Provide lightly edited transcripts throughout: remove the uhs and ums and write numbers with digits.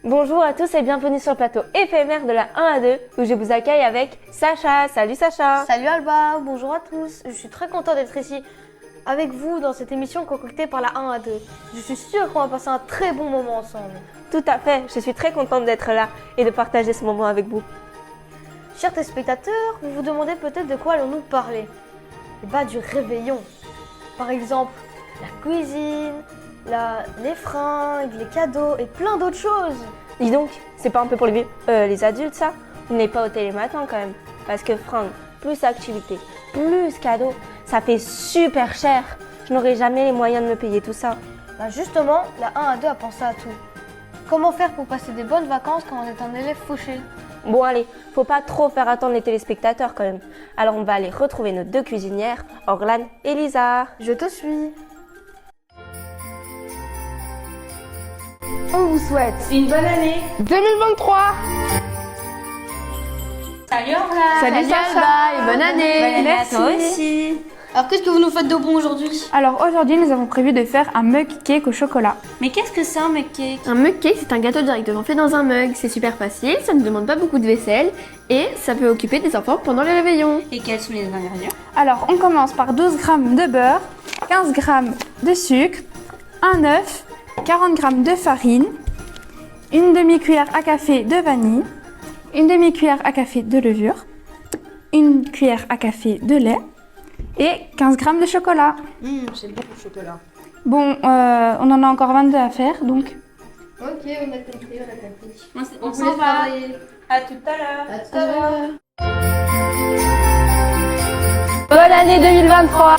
Bonjour à tous et bienvenue sur le plateau éphémère de la 1 à 2 où je vous accueille avec Sacha. Salut Sacha. Salut Alba, bonjour à tous. Je suis très content d'être ici avec vous dans cette émission concoctée par la 1 à 2. Je suis sûre qu'on va passer un très bon moment ensemble. Tout à fait, je suis très contente d'être là et de partager ce moment avec vous. Chers téléspectateurs, vous vous demandez peut-être de quoi allons-nous parler. Eh bien, du réveillon. Par exemple, la cuisine, les fringues, les cadeaux et plein d'autres choses. Dis donc, c'est pas un peu pour les adultes ça? Vous n'êtes pas au télématin quand même. Parce que fringues, plus activités, plus cadeaux, ça fait super cher. Je n'aurai jamais les moyens de me payer tout ça. Bah justement, la 1 à 2 a pensé à tout. Comment faire pour passer des bonnes vacances quand on est un élève fauché? Bon allez, faut pas trop faire attendre les téléspectateurs quand même. Alors on va aller retrouver nos deux cuisinières, Orlane et Lisa. Je te suis. On vous souhaite Une bonne année 2023. Salut Orlane. Salut Sacha et bonne année. Merci. À toi aussi. Alors qu'est-ce que vous nous faites de bon aujourd'hui? Alors aujourd'hui nous avons prévu de faire un mug cake au chocolat. Mais qu'est-ce que c'est un mug cake? Un mug cake, c'est un gâteau directement fait dans un mug. C'est super facile, ça ne demande pas beaucoup de vaisselle et ça peut occuper des enfants pendant les réveillons. Et quels sont les ingrédients? Alors on commence par 12 g de beurre, 15 g de sucre, un œuf, 40 g de farine, une demi-cuillère à café de vanille, une demi-cuillère à café de levure, une cuillère à café de lait et 15 g de chocolat. C'est bon le chocolat. Bon, on en a encore 22 à faire donc. Ok, on a compris, On s'en va. À tout à l'heure. À tout à l'heure. Bonne année 2023.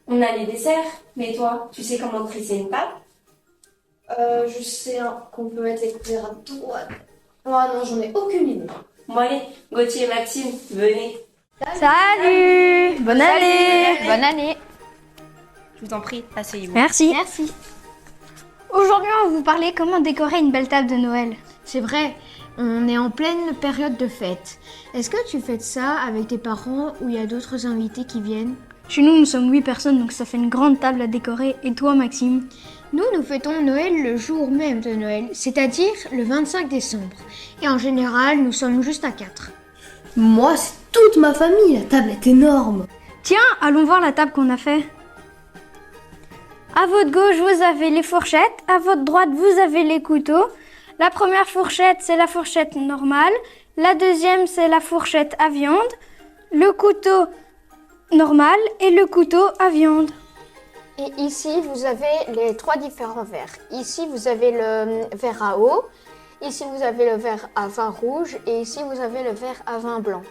On a les desserts, mais toi, tu sais comment trisser une table? Je sais qu'on peut mettre les couverts à droite. Ah non, j'en ai aucune idée. Bon allez, Gauthier et Maxime, venez. Salut! Bonne année! Bonne année. Je vous en prie, asseyez-vous. Merci. Merci. Aujourd'hui, on va vous parler comment décorer une belle table de Noël. C'est vrai, on est en pleine période de fête. Est-ce que tu fêtes ça avec tes parents ou il y a d'autres invités qui viennent? Chez nous, nous sommes 8 personnes, donc ça fait une grande table à décorer. Et toi, Maxime? Nous fêtons Noël le jour même de Noël, c'est-à-dire le 25 décembre. Et en général, nous sommes juste à 4. Moi, c'est toute ma famille, la table est énorme. Tiens, allons voir la table qu'on a fait. À votre gauche, vous avez les fourchettes. À votre droite, vous avez les couteaux. La première fourchette, c'est la fourchette normale. La deuxième, c'est la fourchette à viande. Le couteau normal et le couteau à viande. Et ici, vous avez les 3 différents verres. Ici, vous avez le verre à eau. Ici, vous avez le verre à vin rouge. Et ici, vous avez le verre à vin blanc.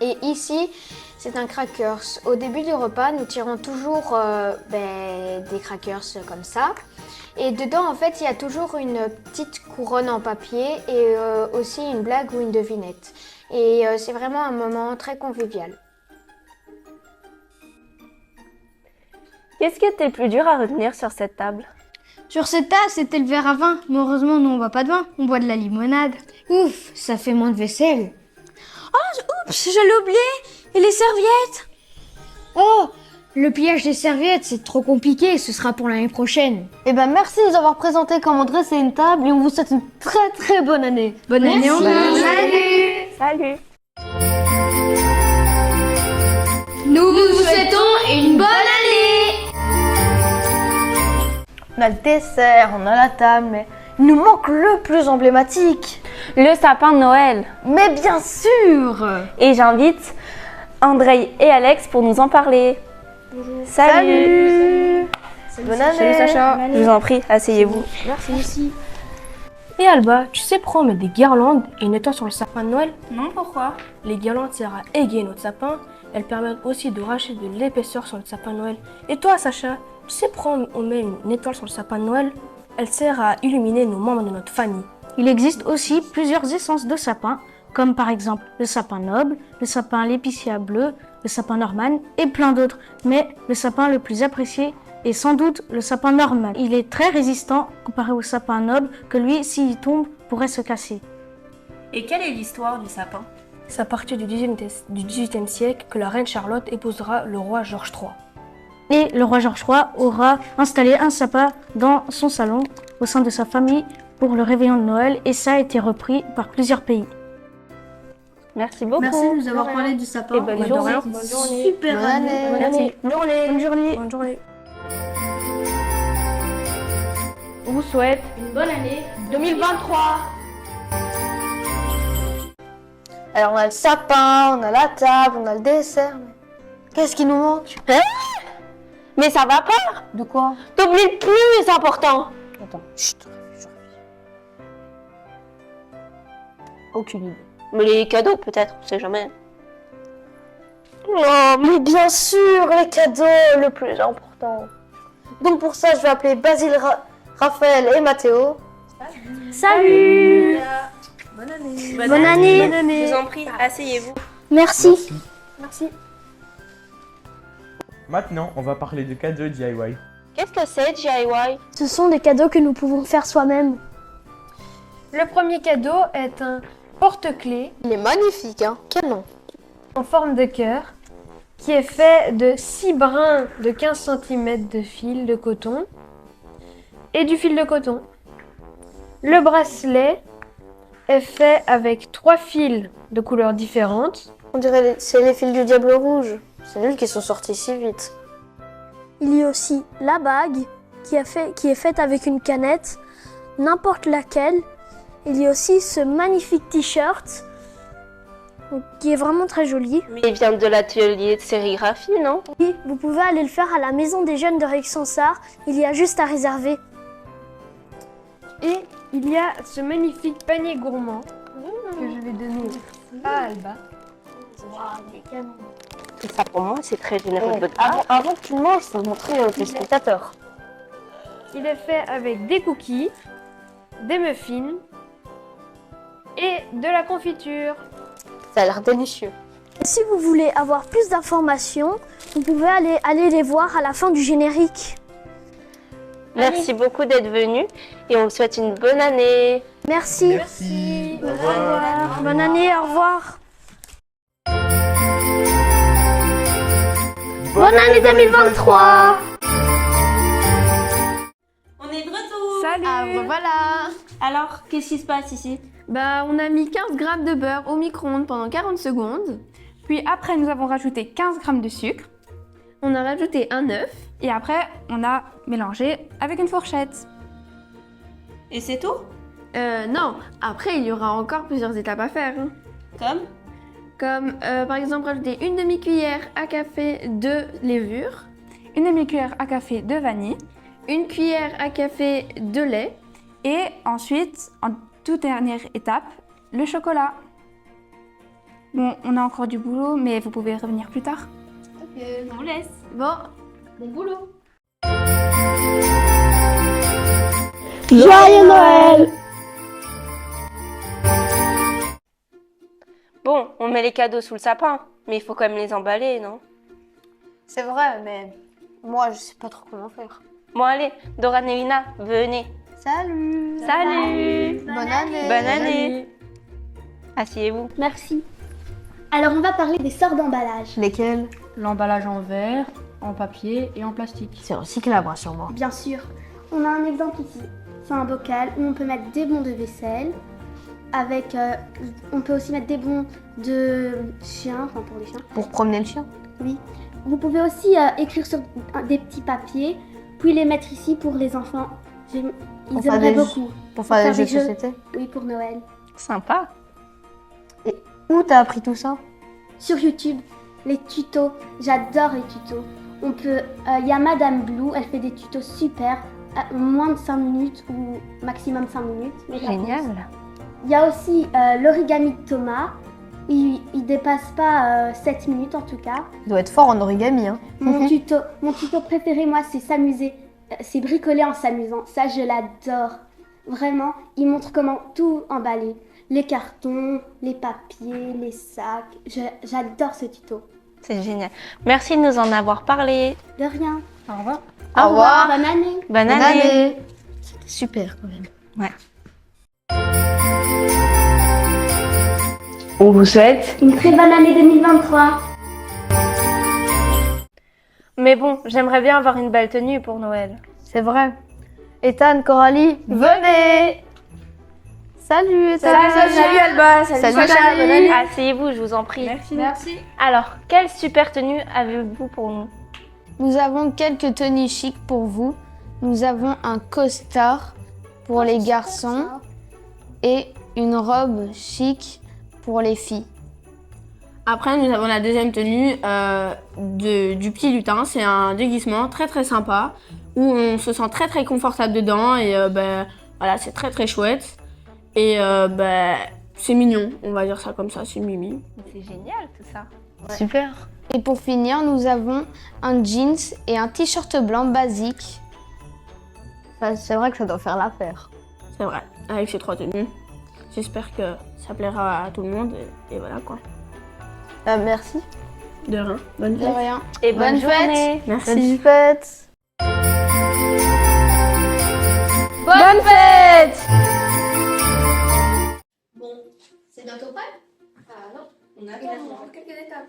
Et ici, c'est un crackers. Au début du repas, nous tirons toujours des crackers comme ça. Et dedans, en fait, il y a toujours une petite couronne en papier et aussi une blague ou une devinette. Et c'est vraiment un moment très convivial. Qu'est-ce qui était le plus dur à retenir sur cette table? Sur cette table, c'était le verre à vin. Mais heureusement, nous, on boit pas de vin. On boit de la limonade. Ouf, ça fait moins de vaisselle. Oups, j'allais oublier. Et les serviettes? Oh, le pliage des serviettes, c'est trop compliqué. Ce sera pour l'année prochaine. Eh ben merci de nous avoir présenté comment dresser une table et on vous souhaite une très très bonne année. Bonne année, on Salut. Nous vous souhaitons une bonne année. On a le dessert, on a la table, mais il nous manque le plus emblématique. Le sapin de Noël. Mais bien sûr. Et j'invite Andrei et Alex pour nous en parler. Bonjour. Salut. Bonne année. Salut Sacha. Je vous en prie, asseyez-vous. Merci. Et Alba, tu sais pourquoi on met des guirlandes et une étoile sur le sapin de Noël? Non, pourquoi? Les guirlandes servent à égayer notre sapin. Elles permettent aussi de racheter de l'épaisseur sur le sapin de Noël. Et toi, Sacha, tu sais pourquoi on met une étoile sur le sapin de Noël? Elle sert à illuminer nos membres de notre famille. Il existe aussi plusieurs essences de sapin. comme par exemple le sapin noble, le sapin l'épicéa bleu, le sapin norman et plein d'autres. Mais le sapin le plus apprécié est sans doute le sapin normal. Il est très résistant comparé au sapin noble que lui, s'il tombe, pourrait se casser. Et quelle est l'histoire du sapin? C'est à partir du XVIIIe siècle que la reine Charlotte épousera le roi George III. Et le roi George III aura installé un sapin dans son salon au sein de sa famille pour le réveillon de Noël et ça a été repris par plusieurs pays. Merci beaucoup. Merci de nous avoir parlé du sapin. Et bonne journée. Super Bonne année. Merci. Bonne journée. Bonne journée. On vous souhaite Une bonne année 2023. Alors on a le sapin, on a la table, on a le dessert. Mais qu'est-ce qui nous manque? Mais ça va pas. De quoi? T'oublies le plus important. Attends, chut, je réfléchis. Aucune idée. Mais les cadeaux peut-être, on sait jamais. Oh, mais bien sûr, les cadeaux, le plus important. Donc pour ça, je vais appeler Basile, Raphaël et Mathéo. Salut. Bonne année. Bonne année. Je vous en prie, asseyez-vous. Merci. Merci. Maintenant, on va parler de cadeaux DIY. Qu'est-ce que c'est DIY? Ce sont des cadeaux que nous pouvons faire soi-même. Le premier cadeau est un porte-clés Il est magnifique, hein. Quel nom? en forme de cœur qui est fait de 6 brins de 15 cm de fil de coton et du fil de coton. Le bracelet est fait avec 3 fils de couleurs différentes. On dirait c'est les fils du diable rouge. C'est nul qu'ils sont sortis si vite. Il y a aussi la bague qui est faite avec une canette, n'importe laquelle. Il y a aussi ce magnifique t-shirt qui est vraiment très joli. Mais il vient de l'atelier de sérigraphie, non? Oui, vous pouvez aller le faire à la maison des jeunes de Rexensart. Il y a juste à réserver. Et il y a ce magnifique panier gourmand que je vais donner à Alba. Et ça pour moi, c'est très généreux de votre part. Avant que tu le manges, il faut le montrer aux téléspectateurs. Il est fait avec des cookies, des muffins et de la confiture. Ça a l'air délicieux. Et si vous voulez avoir plus d'informations, vous pouvez aller les voir à la fin du générique. Merci beaucoup d'être venu et on vous souhaite une bonne année. Merci. Merci. Au revoir. Bonne année, au revoir. Bonne année 2023. On est de retour. Salut. Ah, voilà. Alors, qu'est-ce qui se passe ici? Bah, on a mis 15 grammes de beurre au micro-ondes pendant 40 secondes. Puis après, nous avons rajouté 15 g de sucre. On a rajouté un œuf. Et après, on a mélangé avec une fourchette. Et c'est tout? Non, après il y aura encore plusieurs étapes à faire. Hein. Comme par exemple rajouter une demi-cuillère à café de levure, Une demi-cuillère à café de vanille. une cuillère à café de lait. Et ensuite, en toute dernière étape, le chocolat. Bon, on a encore du boulot, mais vous pouvez revenir plus tard. On vous laisse. Bon boulot. Joyeux Noël. Bon, on met les cadeaux sous le sapin, mais il faut quand même les emballer, non? C'est vrai, mais moi, je sais pas trop comment faire. Bon allez, Doran et Lina, venez. Salut. Salut. Bonne année. Bonne année. Asseyez-vous. Merci. Alors on va parler des sortes d'emballage. Lesquels? L'emballage en verre, en papier et en plastique. C'est recyclable, rassure-moi. Bien sûr. On a un exemple ici. C'est un bocal où on peut mettre des bons de vaisselle. On peut aussi mettre des bons de chiens, enfin pour les chiens. Pour promener le chien? Oui. Vous pouvez aussi écrire sur des petits papiers, puis les mettre ici pour les enfants. Ils faire aimeraient des beaucoup. Pour faire des jeux de jeux. société? Oui, pour Noël. Sympa. Où t'as appris tout ça? Sur YouTube, les tutos. J'adore les tutos. Il y a Madame Blue, elle fait des tutos super, en moins de 5 minutes ou maximum 5 minutes. Mais Génial. Il y a aussi l'origami de Thomas. Il dépasse pas 7 minutes en tout cas. Il doit être fort en origami, hein. Mon tuto préféré, moi, c'est s'amuser. C'est bricoler en s'amusant. Ça, je l'adore. Vraiment, il montre comment tout emballer. les cartons, les papiers, les sacs. J'adore ce tuto. C'est génial. Merci de nous en avoir parlé. De rien. Au revoir. Au revoir. Bonne année. Bonne année. C'était super quand même. Ouais. On vous souhaite Une très bonne année 2023. Mais bon, j'aimerais bien avoir une belle tenue pour Noël. C'est vrai. Ethan, Coralie, venez. Salut Ethan. Salut Alba. Salut Sacha, bonne année. Asseyez-vous, je vous en prie. Merci. Alors, quelle super tenue avez-vous pour nous? Nous avons quelques tenues chics pour vous. Nous avons un costard pour les garçons et une robe chic pour les filles. Après, nous avons la deuxième tenue du petit lutin. C'est un déguisement très très sympa où on se sent très très confortable dedans et voilà, c'est très très chouette. Et c'est mignon, on va dire ça comme ça, c'est mimi. C'est génial tout ça. Super. Et pour finir, nous avons un jeans et un t-shirt blanc basique. C'est vrai que ça doit faire l'affaire. C'est vrai, avec ces 3 tenues. J'espère que ça plaira à tout le monde et voilà quoi. Merci. De rien, bonne De fête. rien. Et bonne journée. Merci. Bonne fête. Bonne fête. C'est bientôt prêt? Non, on attend quelques étapes.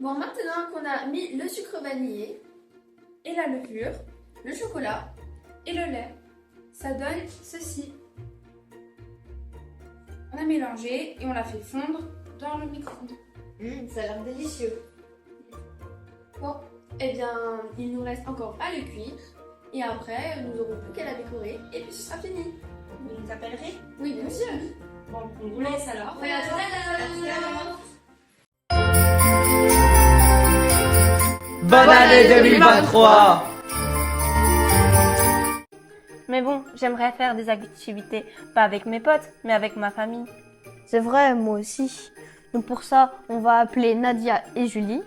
Bon, maintenant qu'on a mis le sucre vanillé et la levure, le chocolat et le lait, ça donne ceci. On a mélangé et on l'a fait fondre dans le micro-ondes. Ça a l'air délicieux. Bon, eh bien, il nous reste encore à le cuire et après, nous n'aurons plus qu'à la décorer et puis ce sera fini. Vous nous appellerez? Oui, bien sûr. Bon, on vous laisse alors. À tout à l'heure. Bonne année 2023. Mais bon, j'aimerais faire des activités, pas avec mes potes, mais avec ma famille. C'est vrai, moi aussi. Donc pour ça, on va appeler Nadia et Julie.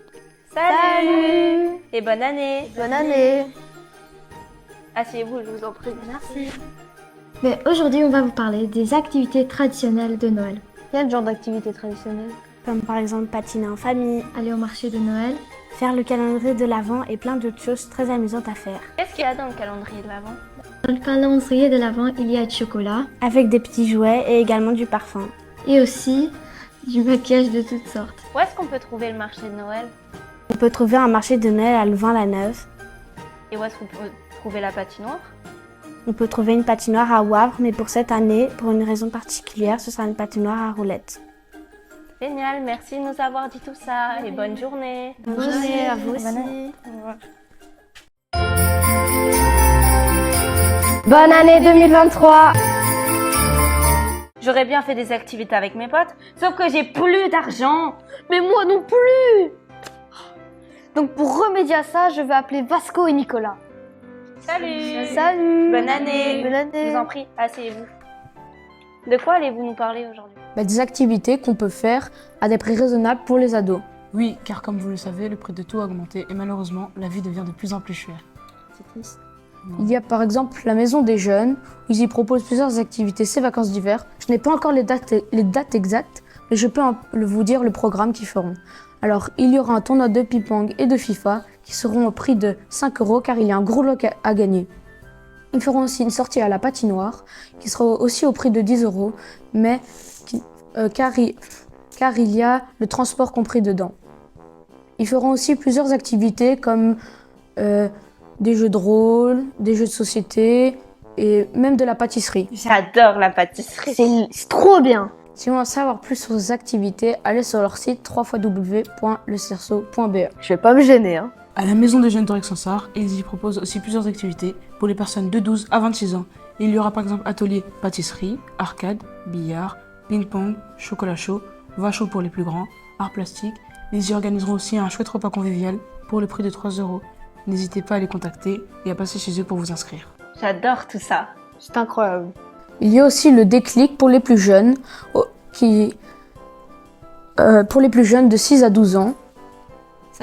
Salut. Et bonne année. Bonne année. Asseyez-vous, je vous en prie. Merci. Mais aujourd'hui, on va vous parler des activités traditionnelles de Noël. Quel genre d'activité traditionnelle? Comme par exemple patiner en famille, aller au marché de Noël, faire le calendrier de l'Avent et plein d'autres choses très amusantes à faire. Qu'est-ce qu'il y a dans le calendrier de l'Avent? Dans le calendrier de l'Avent, il y a du chocolat, avec des petits jouets et également du parfum. Et aussi du maquillage de toutes sortes. Où est-ce qu'on peut trouver le marché de Noël? On peut trouver un marché de Noël à Louvain-la-Neuve. Et où est-ce qu'on peut trouver la patinoire? On peut trouver une patinoire à Wavre, mais pour cette année, pour une raison particulière, ce sera une patinoire à roulettes. Génial, merci de nous avoir dit tout ça et bonne journée. Bonne journée à vous aussi. Bonne année 2023. J'aurais bien fait des activités avec mes potes, sauf que j'ai plus d'argent. Mais moi non plus. Donc pour remédier à ça, je vais appeler Vasco et Nicolas. Salut. Salut. Bonne année. Bonne année. Je vous en prie, asseyez-vous. De quoi allez-vous nous parler aujourd'hui? Des activités qu'on peut faire à des prix raisonnables pour les ados. Oui, car comme vous le savez, le prix de tout a augmenté et malheureusement, la vie devient de plus en plus chère. C'est triste. Il y a par exemple la Maison des Jeunes, où ils y proposent plusieurs activités ces vacances d'hiver. Je n'ai pas encore les dates exactes, mais je peux vous dire le programme qu'ils feront. Alors, il y aura un tournoi de ping-pong et de FIFA qui seront au prix de 5 € car il y a un gros lot à gagner. Ils feront aussi une sortie à la patinoire qui sera aussi au prix de 10 €, mais car il y a le transport compris dedans. Ils feront aussi plusieurs activités comme des jeux de rôle, des jeux de société et même de la pâtisserie. J'adore la pâtisserie. C'est trop bien. Si on veut en savoir plus sur ces activités, allez sur leur site www.lecerceau.be. Je vais pas me gêner. Hein. À la Maison des Jeunes d'Aurec-Sansart, ils y proposent aussi plusieurs activités pour les personnes de 12 à 26 ans. Il y aura par exemple atelier pâtisserie, arcade, billard, ping-pong, chocolat chaud, vin chaud pour les plus grands, art plastique. Ils y organiseront aussi un chouette repas convivial pour le prix de 3 €. N'hésitez pas à les contacter et à passer chez eux pour vous inscrire. J'adore tout ça. C'est incroyable. Il y a aussi le déclic pour les plus jeunes, pour les plus jeunes de 6 à 12 ans,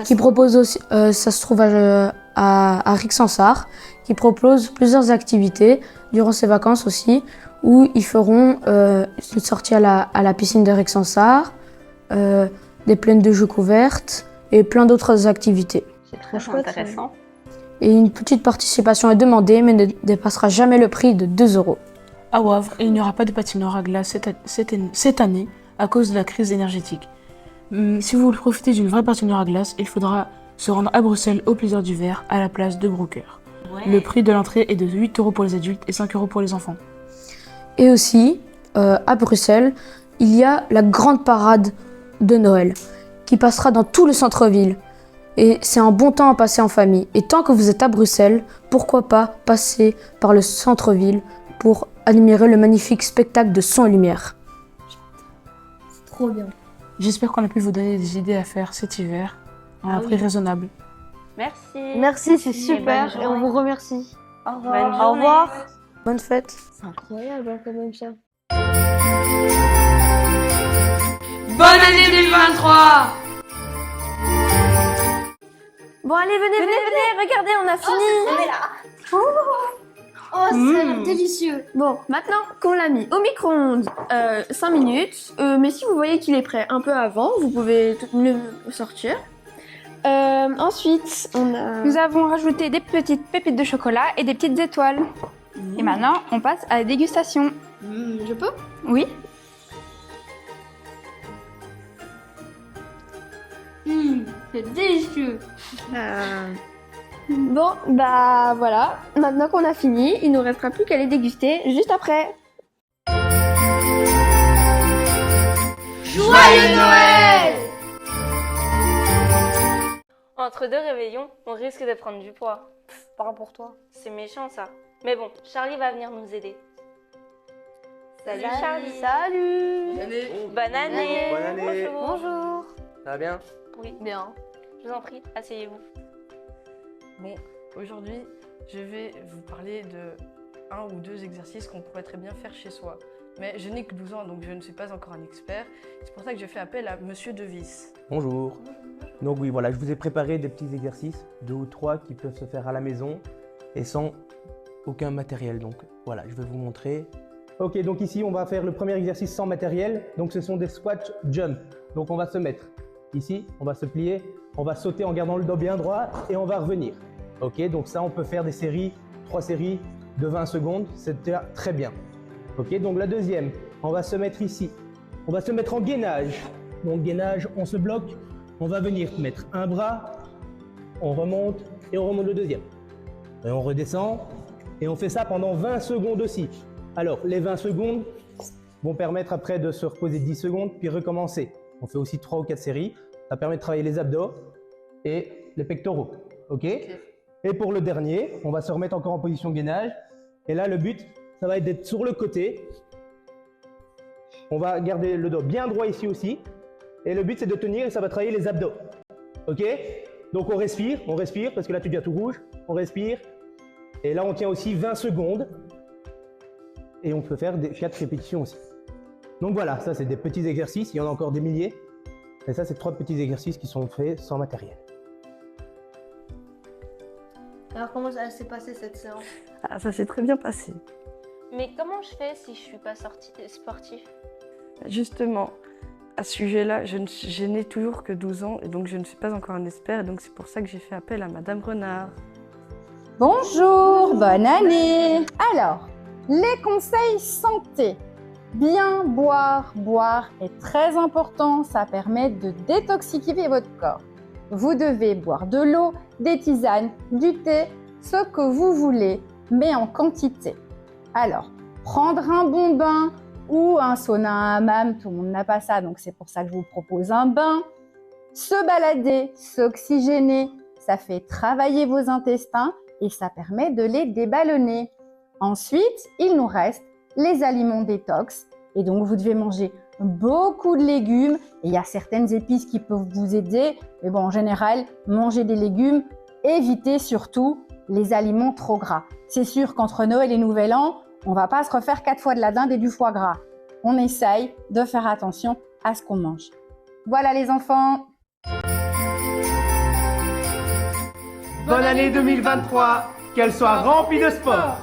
qui propose aussi, ça se trouve à Rixensart, qui propose plusieurs activités durant ses vacances aussi, où ils feront une sortie à la piscine de Rexensart, des plaines de jeux couvertes et plein d'autres activités. C'est très chouette. Intéressant. Et une petite participation est demandée, mais ne dépassera jamais le prix de 2 €. À Wavre, il n'y aura pas de patinoire à glace cette année à cause de la crise énergétique. Si vous voulez profiter d'une vraie patinoire à glace, il faudra se rendre à Bruxelles au Plaisir du Verre à la place de Brooker. Le prix de l'entrée est de 8 € pour les adultes et 5 € pour les enfants. Et aussi, à Bruxelles, il y a la grande parade de Noël qui passera dans tout le centre-ville. Et c'est un bon temps à passer en famille. Et tant que vous êtes à Bruxelles, pourquoi pas passer par le centre-ville pour admirer le magnifique spectacle de son et lumière. C'est trop bien. J'espère qu'on a pu vous donner des idées à faire cet hiver à un prix raisonnable. Merci. Merci, c'est Et super. bonne Et on journée. vous remercie. Au revoir. Au revoir. Bonne fête. C'est incroyable hein, quand même ça. Bonne année 2023! Bon allez, venez, regardez, on a fini. Oh, ça a l'air délicieux. Bon, maintenant qu'on l'a mis au micro-ondes 5 minutes, mais si vous voyez qu'il est prêt un peu avant, vous pouvez le sortir. Ensuite, on a... Nous avons rajouté des petites pépites de chocolat et des petites étoiles. Et maintenant, on passe à la dégustation. Je peux? Oui. C'est délicieux. Bon, bah voilà. Maintenant qu'on a fini, il nous restera plus qu'à les déguster juste après. Joyeux Noël! Entre deux réveillons, on risque de prendre du poids. Pas pour toi. C'est méchant ça. Mais bon, Charlie va venir nous aider. Salut Charlie. Salut. Bonne année. Bonne année. Bonjour. Bonjour. Ça va bien? Oui, Bien. je vous en prie, asseyez-vous. Bon, aujourd'hui, je vais vous parler de un ou deux exercices qu'on pourrait très bien faire chez soi. Mais je n'ai que 12 ans, donc je ne suis pas encore un expert. C'est pour ça que je fais appel à Monsieur Devis. Bonjour. Donc oui, voilà, je vous ai préparé des petits exercices, 2 ou 3 qui peuvent se faire à la maison et sans aucun matériel. Donc voilà, je vais vous montrer. Ok, donc ici, on va faire le premier exercice sans matériel. Donc ce sont des squat jump. Donc on va se mettre ici, on va se plier, on va sauter en gardant le dos bien droit et on va revenir. Ok, donc ça, on peut faire des séries, 3 séries de 20 secondes, c'est déjà très bien. Ok, donc la deuxième, on va se mettre ici. On va se mettre en gainage. Donc gainage, on se bloque. On va venir mettre un bras, on remonte et on remonte le deuxième. Et on redescend et on fait ça pendant 20 secondes aussi. Alors, les 20 secondes vont permettre après de se reposer 10 secondes puis recommencer. On fait aussi 3 ou 4 séries. Ça permet de travailler les abdos et les pectoraux. Ok. Et pour le dernier, on va se remettre encore en position gainage. Et là, le but, ça va être d'être sur le côté. On va garder le dos bien droit ici aussi. Et le but, c'est de tenir et ça va travailler les abdos. Ok? Donc on respire parce que là, tu deviens tout rouge. On respire. Et là, on tient aussi 20 secondes. Et on peut faire des 4 répétitions aussi. Donc voilà, ça, c'est des petits exercices. Il y en a encore des milliers. Et ça, c'est 3 petits exercices qui sont faits sans matériel. Alors comment ça s'est passé cette séance? Ah, ça s'est très bien passé. Mais comment je fais si je suis pas sportif? Justement, à ce sujet-là, je n'ai toujours que 12 ans et donc je ne suis pas encore un expert. Et donc c'est pour ça que j'ai fait appel à Madame Renard. Bonjour, bonne année. Alors, les conseils santé. Bien boire. Boire est très important, ça permet de détoxifier votre corps. Vous devez boire de l'eau, des tisanes, du thé, ce que vous voulez, mais en quantité. Alors, prendre un bon bain ou un sauna, un hammam, tout le monde n'a pas ça, donc c'est pour ça que je vous propose un bain. Se balader, s'oxygéner, ça fait travailler vos intestins et ça permet de les déballonner. Ensuite, il nous reste les aliments détox. Et donc, vous devez manger beaucoup de légumes. Et il y a certaines épices qui peuvent vous aider. Mais bon, en général, mangez des légumes. Évitez surtout les aliments trop gras. C'est sûr qu'entre Noël et Nouvel An, on ne va pas se refaire 4 fois de la dinde et du foie gras. On essaye de faire attention à ce qu'on mange. Voilà les enfants. Bonne année 2023, qu'elle soit remplie de sport.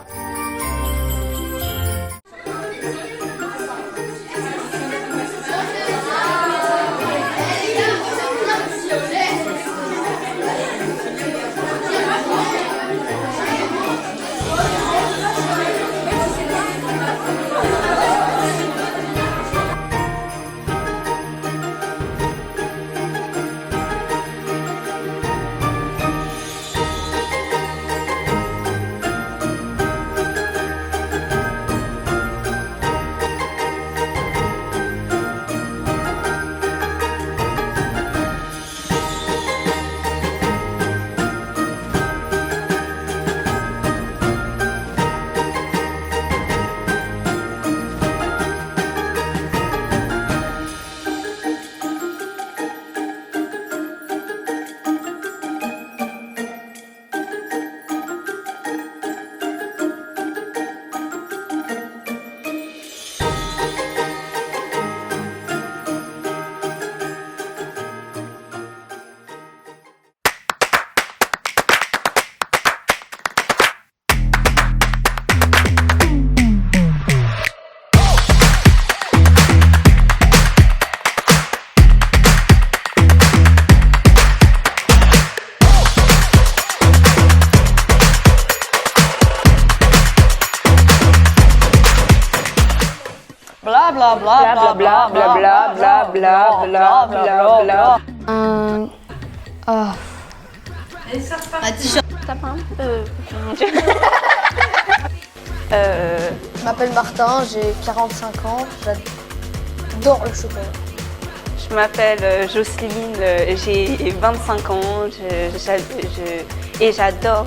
Je m'appelle Martin, j'ai 45 ans, j'adore le chocolat. Je m'appelle Jocelyne, j'ai 25 ans et j'adore